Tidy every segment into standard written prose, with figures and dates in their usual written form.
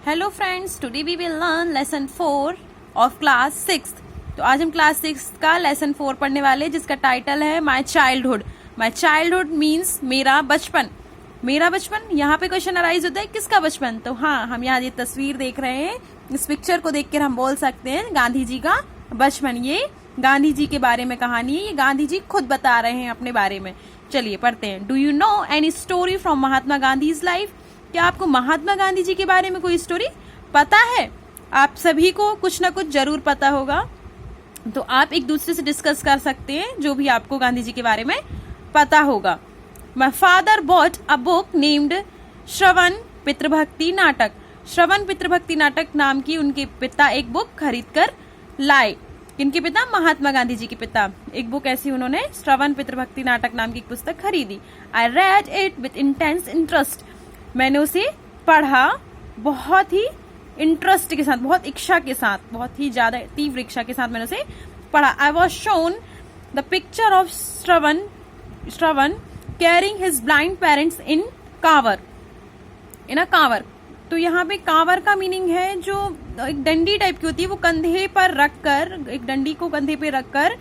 Hello friends, today we will learn lesson 4 of class 6। तो आज हम क्लास 6 का लेसन 4 पढ़ने वाले हैं, जिसका टाइटल है my childhood. My childhood means मेरा बचपन। मेरा बचपन, यहाँ पे क्वेश्चन अराइज होता है किसका बचपन। तो हाँ, हम यहाँ ये तस्वीर देख रहे हैं, इस पिक्चर को देखकर हम बोल सकते हैं गांधी जी का बचपन। ये गांधी जी के बारे में कहानी है, ये गांधी जी खुद बता रहे हैं अपने बारे में। चलिए पढ़ते हैं। Do you know any story from Mahatma Gandhi life? क्या आपको महात्मा गांधी जी के बारे में कोई स्टोरी पता है? आप सभी को कुछ ना कुछ जरूर पता होगा, तो आप एक दूसरे से डिस्कस कर सकते हैं जो भी आपको गांधी जी के बारे में पता होगा। My father bought a book named Shravan Pitribhakti Natak. Shravan Pitribhakti नाटक नाम की उनके पिता एक बुक खरीद कर लाए। किनके पिता? महात्मा गांधी जी के पिता। एक बुक ऐसी उन्होंने श्रवण पितृभक्ति नाटक नाम की एक पुस्तक खरीदी। I read it with intense interest. मैंने उसे पढ़ा बहुत ही इंटरेस्ट के साथ, बहुत इच्छा के साथ, बहुत ही ज्यादा तीव्र इच्छा के साथ मैंने उसे पढ़ा। I was shown the picture of Shravan carrying his blind parents in a kanwar. तो यहाँ पे कांवर का मीनिंग है जो एक डंडी टाइप की होती है, वो कंधे पर रखकर, एक डंडी को कंधे पे रखकर,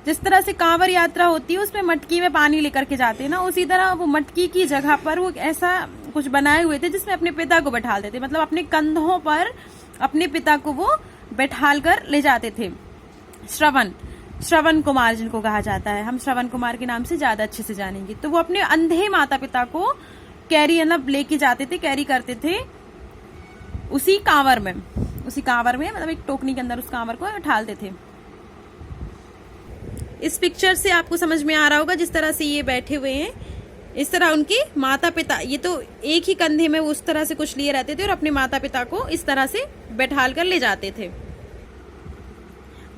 जिस तरह से कांवर यात्रा होती है उसमें मटकी में पानी लेकर के जाते हैं ना, उसी तरह वो मटकी की जगह पर वो ऐसा कुछ बनाए हुए थे जिसमें अपने पिता को बैठाल देते, मतलब अपने कंधों पर अपने पिता को वो बैठाल कर ले जाते थे। श्रवण कुमार जिनको कहा जाता है, हम श्रवण कुमार के नाम से ज्यादा अच्छे से जानेंगे। तो वो अपने अंधे माता पिता को कैरी मतलब लेके जाते थे, कैरी करते थे उसी कांवर में मतलब एक टोकनी के अंदर उस कांवर को उठालते थे। इस पिक्चर से आपको समझ में आ रहा होगा, जिस तरह से ये बैठे हुए हैं, इस तरह उनके माता पिता, ये तो एक ही कंधे में वो उस तरह से कुछ लिए रहते थे और अपने माता पिता को इस तरह से बैठाल कर ले जाते थे।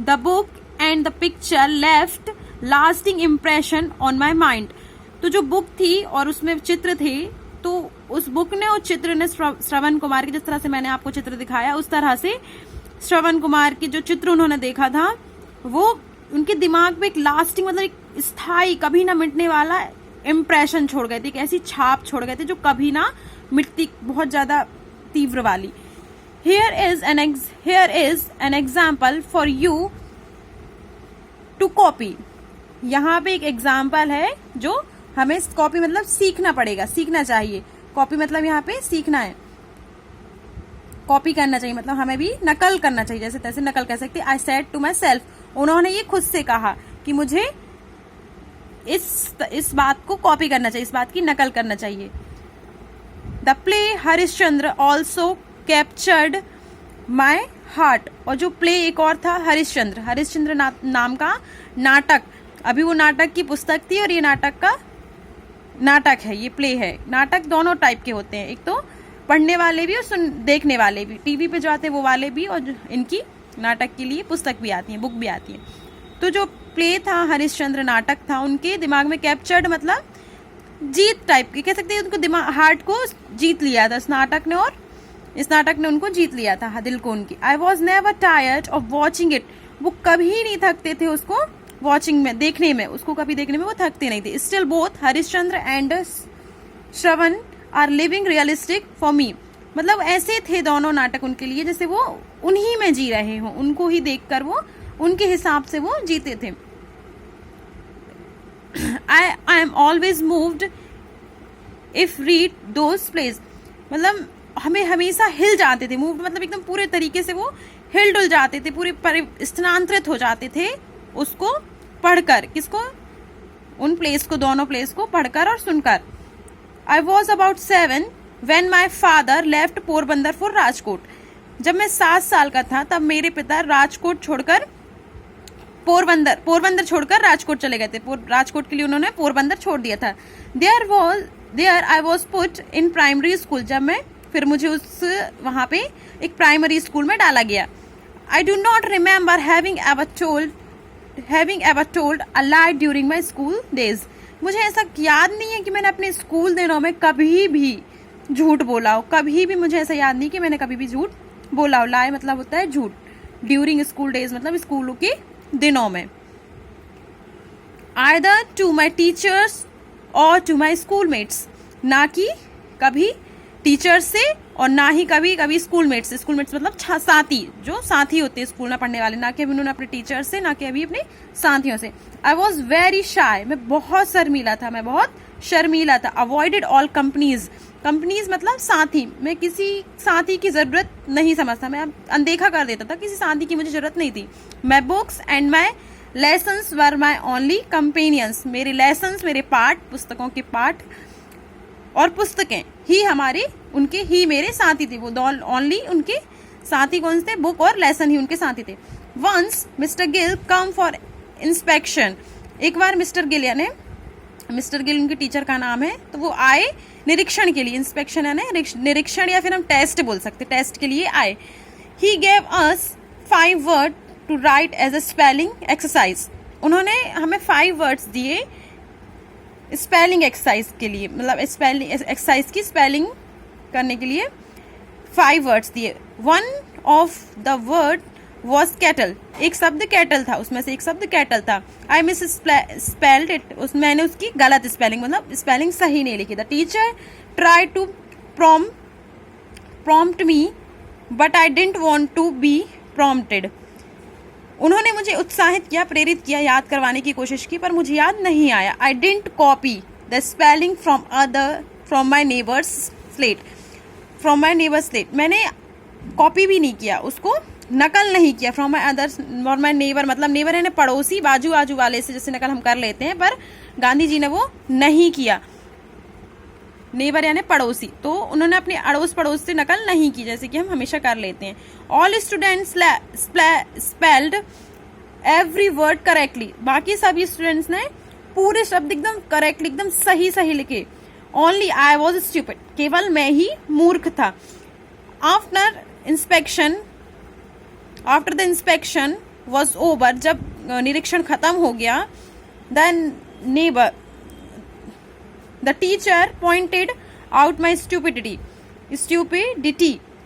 The book and the picture left lasting impression on my mind. तो जो बुक थी और उसमें चित्र थे, तो उस बुक ने और चित्र ने श्रवण कुमार के, जिस तरह से मैंने आपको चित्र दिखाया उस तरह से श्रवण कुमार के जो चित्र उन्होंने देखा था वो उनके दिमाग में एक लास्टिंग, मतलब एक स्थायी, कभी ना मिटने वाला इम्प्रेशन छोड़ गए थे, एक ऐसी छाप छोड़ गए थे जो कभी ना मिटती, बहुत ज्यादा तीव्र वाली। Here is an example for you to copy। यहाँ पे एक एग्जाम्पल है जो हमें कॉपी मतलब सीखना पड़ेगा, सीखना चाहिए। कॉपी मतलब यहाँ पे सीखना है, कॉपी करना चाहिए मतलब हमें भी नकल करना चाहिए, जैसे तैसे नकल कर सकते। I said to myself, उन्होंने ये खुद से कहा कि मुझे इस बात को कॉपी करना चाहिए, इस बात की नकल करना चाहिए। The play Harishchandra also captured my heart. और जो प्ले एक और था हरिश्चंद्र नाम का नाटक, अभी वो नाटक की पुस्तक थी और ये नाटक है, ये प्ले है। नाटक दोनों टाइप के होते हैं, एक तो पढ़ने वाले भी और देखने वाले भी, टीवी पे जो आते हैं वो वाले भी, और इनकी नाटक के लिए पुस्तक भी आती है, बुक भी आती है। तो जो प्ले था, हरिश्चंद्र नाटक था, उनके दिमाग में कैप्चर्ड मतलब जीत टाइप की कह सकते हैं, उनको दिमाग हार्ट को जीत लिया था इस नाटक ने, और इस नाटक ने उनको जीत लिया था, दिल को उनकी। I was never tired of watching it. वो कभी नहीं थकते थे उसको वॉचिंग में, देखने में, उसको कभी देखने में वो थकते नहीं थे। Still both Harishchandra and Shravan are living realistic for me. मतलब ऐसे थे दोनों नाटक उनके लिए जैसे वो उन्हीं में जी रहे हों, उनको ही देखकर वो उनके हिसाब से वो जीते थे। I am always moved if read those place. मतलब हमें हमेशा हिल जाते थे, मूव्ड मतलब एकदम पूरे तरीके से वो हिल डुल जाते थे, पूरे स्थानांतरित हो जाते थे उसको पढ़कर। किसको? उन प्लेस को, दोनों प्लेस को पढ़कर और सुनकर। I was about 7 when my father left Porbandar for Rajkot. जब मैं 7 साल का था तब मेरे पिता राजकोट छोड़कर पोरबंदर छोड़कर राजकोट चले गए थे। राजकोट के लिए उन्होंने पोरबंदर छोड़ दिया था। There I was put in primary school. जब मैं फिर मुझे वहां पे एक प्राइमरी स्कूल में डाला गया। I do not remember having ever told a lie during my school days. मुझे ऐसा याद नहीं है कि मैंने अपने स्कूल दिनों में कभी भी झूठ बोला हो, कभी भी मुझे ऐसा याद नहीं कि मैंने कभी भी झूठ बोला हो। लाई मतलब होता है झूठ, ड्यूरिंग स्कूल डेज मतलब स्कूलों के दिनों में। आइदर टू माई टीचर्स और टू माई स्कूलमेट्स, ना कि कभी टीचर से और ना ही कभी कभी स्कूलमेट से। स्कूलमेट्स मतलब साथी, जो साथी होते हैं स्कूल में पढ़ने वाले, ना कि अभी उन्होंने अपने टीचर से, ना कि अभी अपने साथियों से। आई वॉज वेरी शाय, मैं बहुत शर्मीला था, मैं बहुत शर्मीला था। अवॉइडेड ऑल कंपनीज, कंपनीज मतलब साथी, मैं किसी साथी की जरूरत नहीं समझता, मैं अनदेखा कर देता था, किसी साथी की मुझे जरूरत नहीं थी। My books and my lessons were my only companions, मेरे लेसन्स, मेरे पाठ, पुस्तकों के पाठ और पुस्तकें ही हमारे, उनके ही मेरे साथी थे। वो ओनली उनके साथी कौन थे? बुक और लेसन ही उनके साथी थे। Once mister Gill come for inspection, एक बार मिस्टर गिल, यानी मिस्टर गिल उनके टीचर का नाम है, तो वो आए निरीक्षण के लिए। इंस्पेक्शन है ना निरीक्षण, या फिर हम टेस्ट बोल सकते, टेस्ट के लिए आए। He gave us 5 word to write as a spelling exercise, उन्होंने हमें 5 वर्ड्स दिए स्पेलिंग एक्सरसाइज के लिए, मतलब स्पेलिंग एक्सरसाइज की स्पेलिंग करने के लिए 5 वर्ड्स दिए। One of the word was cattle, एक शब्द कैटल था, उसमें से एक शब्द कैटल था। आई मिस स्पेल्ड इट, मैंने उसकी गलत स्पेलिंग, मतलब स्पेलिंग सही नहीं लिखी। The teacher try to prompt me but I didn't want to be prompted, उन्होंने मुझे उत्साहित किया, प्रेरित किया, याद करवाने की कोशिश की, पर मुझे याद नहीं आया। आई didn't copy the spelling from my neighbours slate, from my neighbour slate, मैंने कॉपी भी नहीं किया, उसको नकल नहीं किया। फ्रॉम माई अदर्स और माई नेबर, मतलब नेबर है ना पड़ोसी, बाजू आजू वाले से जैसे नकल हम कर लेते हैं, पर गांधी जी ने वो नहीं किया। नेबर यानी पड़ोसी, तो उन्होंने अपने अड़ोस पड़ोस से नकल नहीं की, जैसे कि हम हमेशा कर लेते हैं। All students spelled every word correctly, बाकी सभी स्टूडेंट्स ने पूरे शब्द एकदम करेक्टली, एकदम सही सही लिखे। ओनली आई वॉज स्टूपिड, केवल मैं ही मूर्ख था। After the inspection was over, जब निरीक्षण खत्म हो गया, the teacher pointed out my stupidity,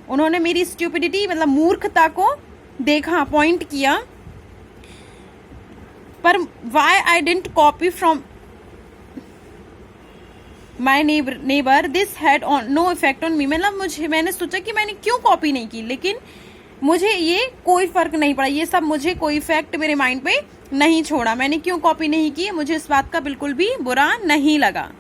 उन्होंने मेरी स्टूपिडिटी मतलब मूर्खता को देखा, पॉइंट किया। पर why I didn't copy from my neighbour this had no effect on me, मतलब मैंने सोचा कि मैंने क्यों कॉपी नहीं की, लेकिन मुझे ये कोई फर्क नहीं पड़ा, ये सब मुझे कोई इफेक्ट मेरे माइंड पे नहीं छोड़ा। मैंने क्यों कॉपी नहीं की, मुझे इस बात का बिल्कुल भी बुरा नहीं लगा।